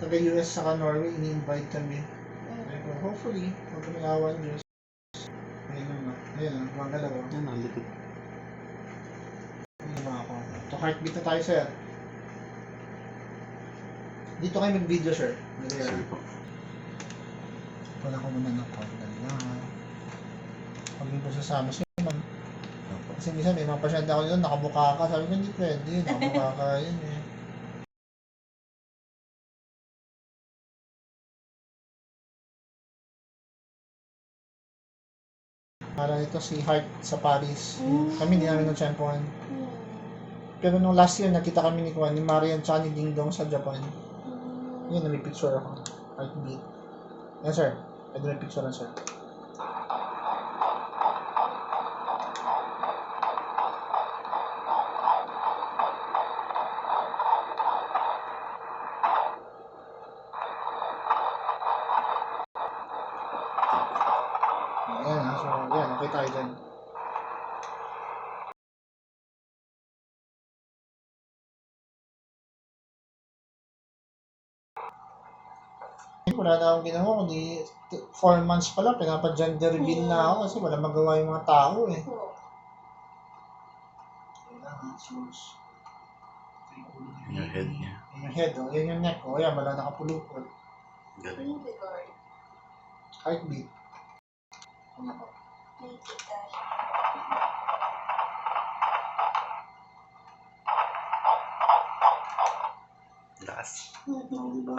taga-US saka Norway, ini-invite kami. Hopefully, huwag kami awan Diyos. Ayun, mga galaw. Yan, nalikot. So, heartbeat na tayo, sir. Dito kayo mag-video, sir. Sige po. Wala ko muna ng content na. Pag yung sasama siya, kasi minsan may mga pasyente ako doon, nakabuka ka. Sabi ko, hindi pwede, nakabuka ka yun eh. Parang ito si Heart sa Paris. Kami hindi namin nag-champuan. Pero nung last year, nakita kami ni Kwan, ni Marian tsaka ni Ding Dong sa Japan. Yun, may picture ako. Heartbeat. Yan, sir. Pwede may picture lang, sir. Ayan, ha. So, yan. Okay tayo dyan. Wala na akong ginawa, kundi 4 months pa lang, pinapa-gender reveal na ako kasi wala magawa yung mga tao eh. Yung head niya. Yung head, oh. Yan yung neck, oh. Yan, wala nakapulupot. Galing. Heartbeat. Lakas. Diba?